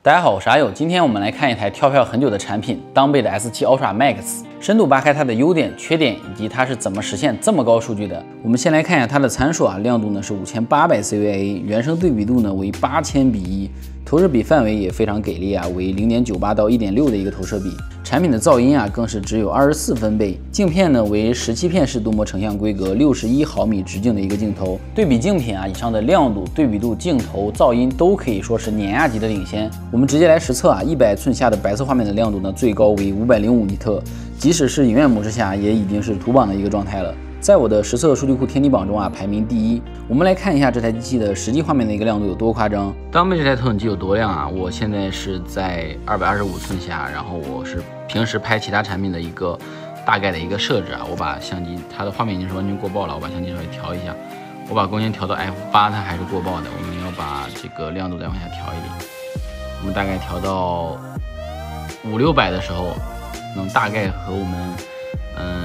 大家好，我是阿佑，今天我们来看一台跳票很久的产品，当贝的 S7 Ultra Max， 深度扒开它的优点、缺点，以及它是怎么实现这么高数据的。我们先来看一下它的参数啊，亮度呢是5800 CVA， 原生对比度呢为8000:1，投射比范围也非常给力啊，为 0.98 到 1.6 的一个投射比。产品的噪音啊更是只有24分贝，镜片呢为17片式镀膜成像规格，61毫米直径的一个镜头。对比竞品啊，以上的亮度、对比度、镜头、噪音都可以说是碾压级的领先。我们直接来实测啊，100寸下的白色画面的亮度呢最高为505尼特，即使是影院模式下也已经是图榜的一个状态了。在我的实测数据库天玑榜中啊，排名第1。我们来看一下这台机器的实际画面的一个亮度有多夸张。当贝这台投影机有多亮啊？我现在是在225寸下，然后我是平时拍其他产品的一个大概的一个设置啊。我把相机它的画面已经是完全过爆了，我把相机稍微调一下，我把光圈调到 F8，它还是过爆的。我们要把这个亮度再往下调一点，我们大概调到500-600的时候，能大概和我们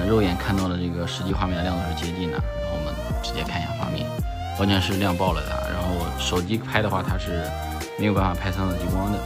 肉眼看到的这个实际画面的亮度是接近的。然后我们直接看一下画面，完全是亮爆了的。然后手机拍的话，它是没有办法拍3色激光的。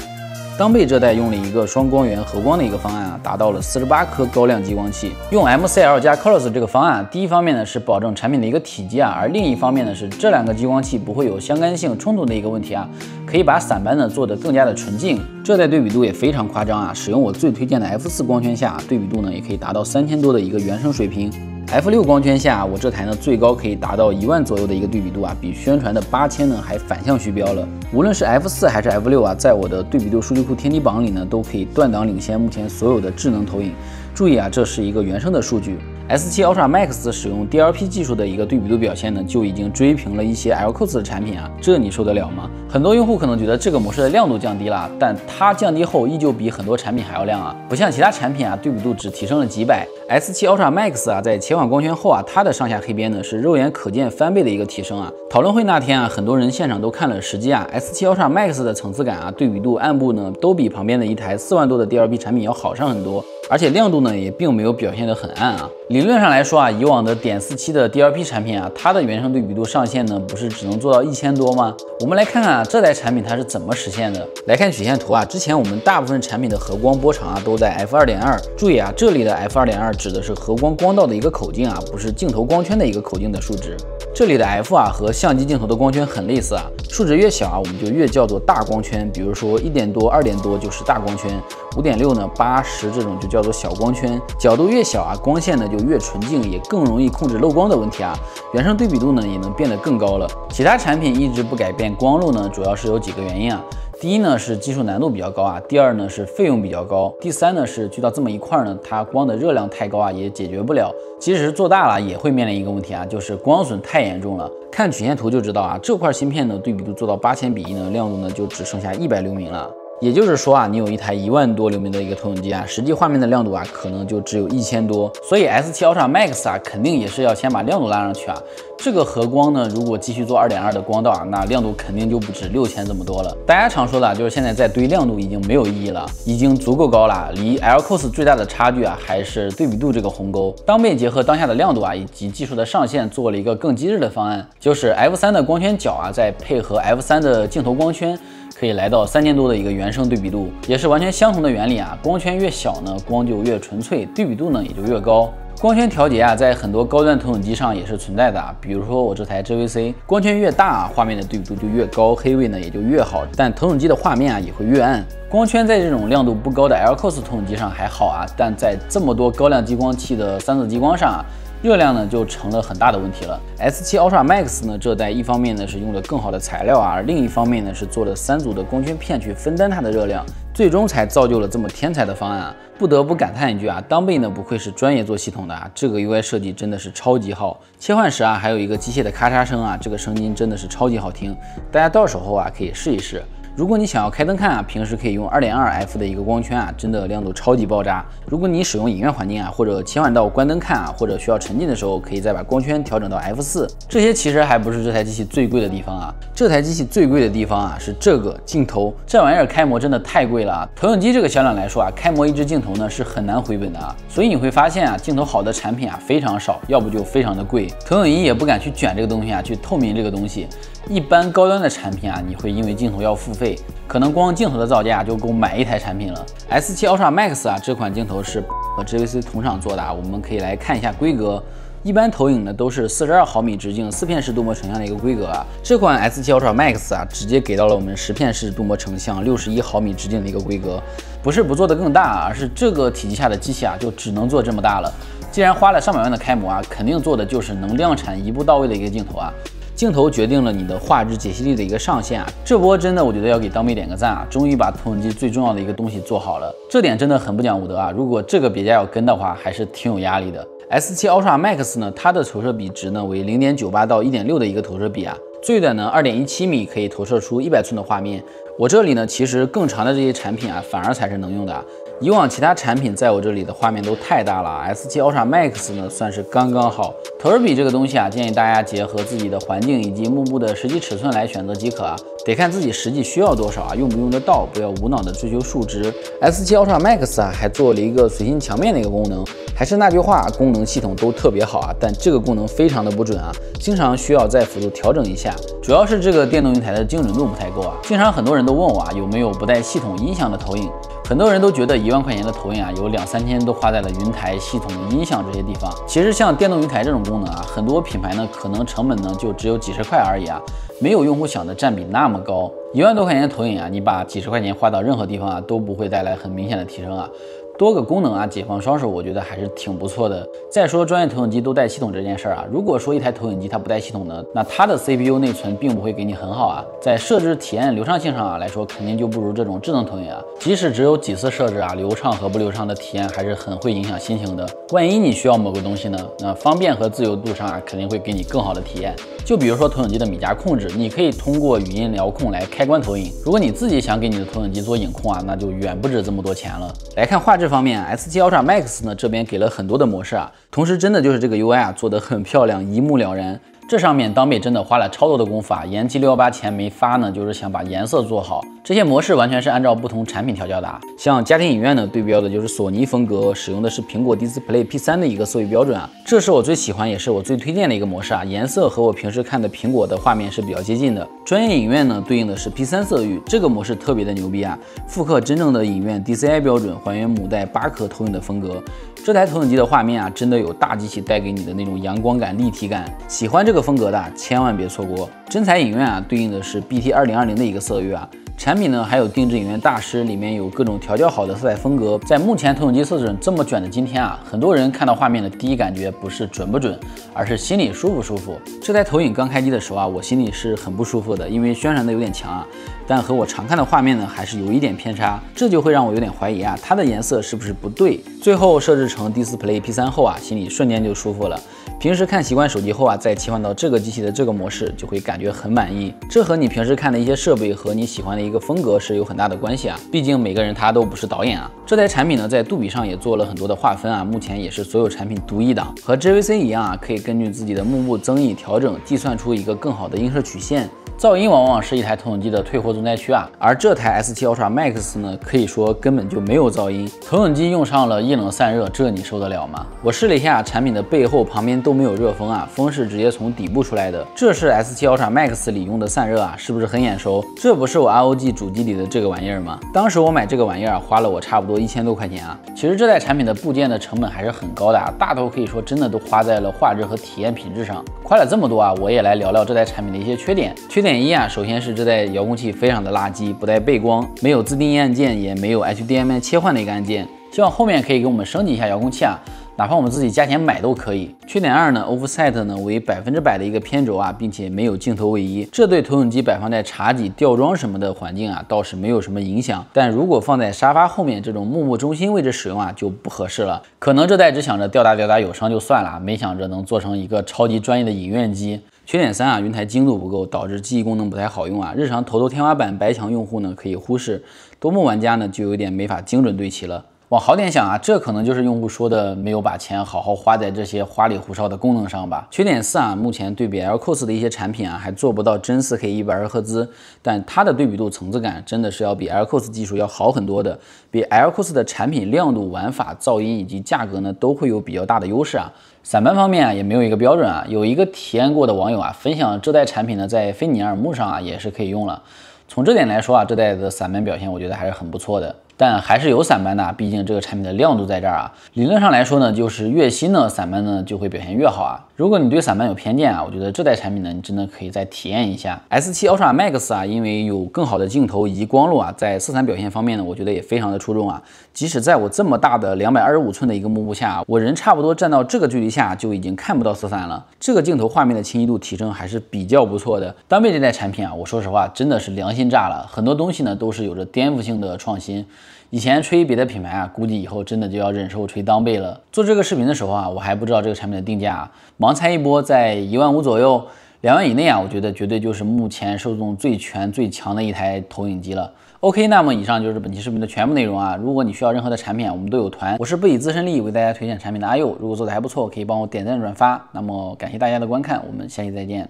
当贝这代用了一个双光源合光的一个方案啊，达到了48颗高亮激光器。用 MCL 加 Colors 这个方案，第一方面呢是保证产品的一个体积啊，而另一方面呢是这两个激光器不会有相干性冲突的一个问题啊，可以把散斑呢做得更加的纯净。这代对比度也非常夸张啊，使用我最推荐的 F4 光圈下，对比度呢也可以达到3000多的一个原生水平。F6 光圈下，我这台呢最高可以达到1万左右的一个对比度啊，比宣传的8000呢还反向虚标了。无论是 F4 还是 F6 啊，在我的对比度数据库天玑榜里呢，都可以断档领先目前所有的智能投影。注意啊，这是一个原生的数据。S7 Ultra Max 使用 DLP 技术的一个对比度表现呢，就已经追平了一些 LCOS 的产品啊，这你受得了吗？很多用户可能觉得这个模式的亮度降低了，但它降低后依旧比很多产品还要亮啊，不像其他产品啊，对比度只提升了几百。S7 Ultra Max 啊，在切换光圈后啊，它的上下黑边呢是肉眼可见翻倍的一个提升啊。讨论会那天啊，很多人现场都看了实际啊 ，S7 Ultra Max 的层次感啊，对比度、暗部呢都比旁边的一台4万多的 DLP 产品要好上很多。而且亮度呢也并没有表现得很暗啊。理论上来说啊，以往的点47的 DLP 产品啊，它的原生对比度上限呢不是只能做到1000多吗？我们来看看啊这台产品它是怎么实现的。来看曲线图啊，之前我们大部分产品的合光波长啊都在 f2.2， 注意啊，这里的 f2.2 指的是合光光道的一个口径啊，不是镜头光圈的一个口径的数值。这里的 F 啊和相机镜头的光圈很类似啊，数值越小啊我们就越叫做大光圈，比如说1点多、2点多就是大光圈，5.6呢、8、10这种就叫做小光圈。角度越小啊，光线呢就越纯净，也更容易控制漏光的问题啊。原生对比度呢也能变得更高了。其他产品一直不改变光路呢，主要是有几个原因啊。第一呢是技术难度比较高啊，第二呢是费用比较高，第三呢是聚到这么一块呢，它光的热量太高啊，也解决不了。即使是做大了，也会面临一个问题啊，就是光损太严重了。看曲线图就知道啊，这块芯片的对比度做到8000:1呢，亮度呢就只剩下100流明了。也就是说啊，你有一台1万多流明的一个投影机啊，实际画面的亮度啊，可能就只有1000多。所以 S7 Ultra Max 啊，肯定也是要先把亮度拉上去啊。这个合光呢，如果继续做2.2的光道啊，那亮度肯定就不止6000这么多了。大家常说的啊，就是现在在堆亮度已经没有意义了，已经足够高了。离 LCOS 最大的差距啊，还是对比度这个鸿沟。当贝结合当下的亮度啊，以及技术的上限，做了一个更机智的方案，就是 F3 的光圈角啊，再配合 F3 的镜头光圈。可以来到3000多的一个原生对比度，也是完全相同的原理啊。光圈越小呢，光就越纯粹，对比度呢也就越高。光圈调节啊，在很多高端投影机上也是存在的啊。比如说我这台 JVC， 光圈越大，画面的对比度就越高，黑位呢也就越好，但投影机的画面啊也会越暗。光圈在这种亮度不高的 LCOS 投影机上还好啊，但在这么多高亮激光器的3色激光上啊，热量呢就成了很大的问题了。S7 Ultra Max 呢这代一方面呢是用了更好的材料啊，而另一方面呢是做了3组的光圈片去分担它的热量，最终才造就了这么天才的方案啊。不得不感叹一句啊，当贝呢不愧是专业做系统的啊，这个 UI 设计真的是超级好。切换时啊还有一个机械的咔嚓声啊，这个声音真的是超级好听，大家到手后啊可以试一试。如果你想要开灯看啊，平时可以用 2.2F 的一个光圈啊，真的亮度超级爆炸。如果你使用影院环境啊，或者切换到关灯看啊，或者需要沉浸的时候，可以再把光圈调整到 F4。这些其实还不是这台机器最贵的地方啊，这台机器最贵的地方啊是这个镜头，这玩意儿开模真的太贵了啊。投影机这个销量来说啊，开模一支镜头呢是很难回本的啊，所以你会发现啊，镜头好的产品啊非常少，要不就非常的贵，投影仪也不敢去卷这个东西啊，去透明这个东西。一般高端的产品啊，你会因为镜头要付费，可能光镜头的造价就够买一台产品了。S7 Ultra Max 啊，这款镜头是和 JVC 同厂做的，我们可以来看一下规格。一般投影呢都是42毫米直径4片式镀膜成像的一个规格啊，这款 S7 Ultra Max 啊，直接给到了我们10片式镀膜成像61毫米直径的一个规格，不是不做的更大，而是这个体积下的机器啊，就只能做这么大了。既然花了上百万的开模啊，肯定做的就是能量产一步到位的一个镜头啊。镜头决定了你的画质解析力的一个上限啊，这波真的我觉得要给当贝点个赞啊，终于把投影机最重要的一个东西做好了，这点真的很不讲武德啊。如果这个别家要跟的话，还是挺有压力的。S7 Ultra Max 呢，它的投射比值呢为 0.98 到 1.6 的一个投射比啊，最短呢 2.17 米可以投射出100寸的画面。我这里呢，其实更长的这些产品啊，反而才是能用的啊。以往其他产品在我这里的画面都太大了 ，S7 Ultra Max 呢算是刚刚好。投射比这个东西啊，建议大家结合自己的环境以及幕布的实际尺寸来选择即可啊，得看自己实际需要多少啊，用不用得到，不要无脑的追求数值。S7 Ultra Max 啊，还做了一个随心墙面的一个功能，还是那句话，功能系统都特别好啊，但这个功能非常的不准啊，经常需要再辅助调整一下，主要是这个电动云台的精准度不太够啊。经常很多人都问我啊，有没有不带系统音响的投影？很多人都觉得1万块钱的投影啊，有2-3天都花在了云台、系统、音响这些地方。其实像电动云台这种功能啊，很多品牌呢可能成本呢就只有几十块而已啊，没有用户想的占比那么高。1万多块钱的投影啊，你把几十块钱花到任何地方啊，都不会带来很明显的提升啊。多个功能啊，解放双手，我觉得还是挺不错的。再说专业投影机都带系统这件事儿啊，如果说一台投影机它不带系统呢，那它的 CPU 内存并不会给你很好啊，在设置体验流畅性上啊来说，肯定就不如这种智能投影啊。即使只有几次设置啊，流畅和不流畅的体验还是很会影响心情的。万一你需要某个东西呢，那方便和自由度上啊，肯定会给你更好的体验。就比如说投影机的米家控制，你可以通过语音遥控来开关投影。如果你自己想给你的投影机做影控啊，那就远不止这么多钱了。来看画质方面 ，S7 Ultra Max 呢这边给了很多的模式啊，同时真的就是这个 UI 啊做得很漂亮，一目了然。这上面当贝真的花了超多的功夫啊，延期618前没发呢，就是想把颜色做好。这些模式完全是按照不同产品调教的啊。像家庭影院呢，对标的就是索尼风格，使用的是苹果 Display P3 的一个色域标准啊，这是我最喜欢也是我最推荐的一个模式啊，颜色和我平时看的苹果的画面是比较接近的。专业影院呢对应的是 P3 色域，这个模式特别的牛逼啊，复刻真正的影院 DCI 标准，还原母带8颗投影的风格。这台投影机的画面啊，真的有大机器带给你的那种阳光感、立体感。喜欢这个风格的千万别错过。真彩影院啊，对应的是 BT2020 的一个色域啊。产品呢还有定制影院大师，里面有各种调教好的色彩风格。在目前投影机色准这么卷的今天啊，很多人看到画面的第一感觉不是准不准，而是心里舒不舒服。这台投影刚开机的时候啊，我心里是很不舒服的，因为宣传的有点强啊，但和我常看的画面呢还是有一点偏差，这就会让我有点怀疑啊，它的颜色是不是不对？最后设置成 Display P3 后啊，心里瞬间就舒服了。平时看习惯手机后啊，再切换到这个机器的这个模式，就会感觉很满意。这和你平时看的一些设备和你喜欢的一个风格是有很大的关系啊，毕竟每个人他都不是导演啊。这台产品呢，在杜比上也做了很多的划分啊，目前也是所有产品独一档，和 JVC 一样啊，可以根据自己的幕布增益调整，计算出一个更好的映射曲线。噪音往往是一台投影机的退货重灾区啊，而这台 S7 Ultra Max 呢，可以说根本就没有噪音。投影机用上了液冷散热，这你受得了吗？我试了一下，产品的背后旁边都没有热风啊，风是直接从底部出来的。这是 S7 Ultra Max 里用的散热啊，是不是很眼熟？这不是我 ROG 主机里的这个玩意儿吗？当时我买这个玩意儿花了我差不多1000多块钱啊。其实这台产品的部件的成本还是很高的啊，大头可以说真的都花在了画质和体验品质上。夸了这么多啊，我也来聊聊这台产品的一些缺点。缺点一啊，首先是这台遥控器非常的垃圾，不带背光，没有自定义按键，也没有 HDMI 切换的一个按键，希望后面可以给我们升级一下遥控器啊，哪怕我们自己加钱买都可以。缺点二呢 ，Offset 呢为100%的一个偏轴啊，并且没有镜头位移，这对投影机摆放在茶几、吊装什么的环境啊，倒是没有什么影响。但如果放在沙发后面这种幕布中心位置使用啊，就不合适了。可能这代只想着吊打有伤就算了，没想着能做成一个超级专业的影院机。缺点三啊，云台精度不够，导致记忆功能不太好用啊。日常投天花板白墙用户呢可以忽视，多目玩家呢就有点没法精准对齐了。往好点想啊，这可能就是用户说的没有把钱好好花在这些花里胡哨的功能上吧。缺点4啊，目前对比 LCOS 的一些产品啊，还做不到真 4K 120赫兹，但它的对比度、层次感真的是要比 LCOS 技术要好很多的，比 LCOS 的产品亮度、玩法、噪音以及价格呢，都会有比较大的优势啊。散班方面啊，也没有一个标准啊，有一个体验过的网友啊，分享这代产品呢，在菲尼尔木上啊，也是可以用了。从这点来说啊，这代的散班表现我觉得还是很不错的，但还是有散班的，毕竟这个产品的亮度在这儿啊。理论上来说呢，就是越新的散班呢就会表现越好啊。如果你对散班有偏见啊，我觉得这代产品呢，你真的可以再体验一下。S7 Ultra Max 啊，因为有更好的镜头以及光路啊，在色彩表现方面呢，我觉得也非常的出众啊。即使在我这么大的225寸的一个幕布下，我人差不多站到这个距离下就已经看不到色散了。这个镜头画面的清晰度提升还是比较不错的。当贝这代产品啊，我说实话真的是良心炸了，很多东西呢都是有着颠覆性的创新。以前吹别的品牌啊，估计以后真的就要忍受吹当贝了。做这个视频的时候啊，我还不知道这个产品的定价啊，盲猜一波在15000左右，2万以内啊，我觉得绝对就是目前受众最全最强的一台投影机了。OK， 那么以上就是本期视频的全部内容啊。如果你需要任何的产品啊，我们都有团。我是不以自身利益为大家推荐产品的阿佑，如果做的还不错，可以帮我点赞转发。那么感谢大家的观看，我们下期再见。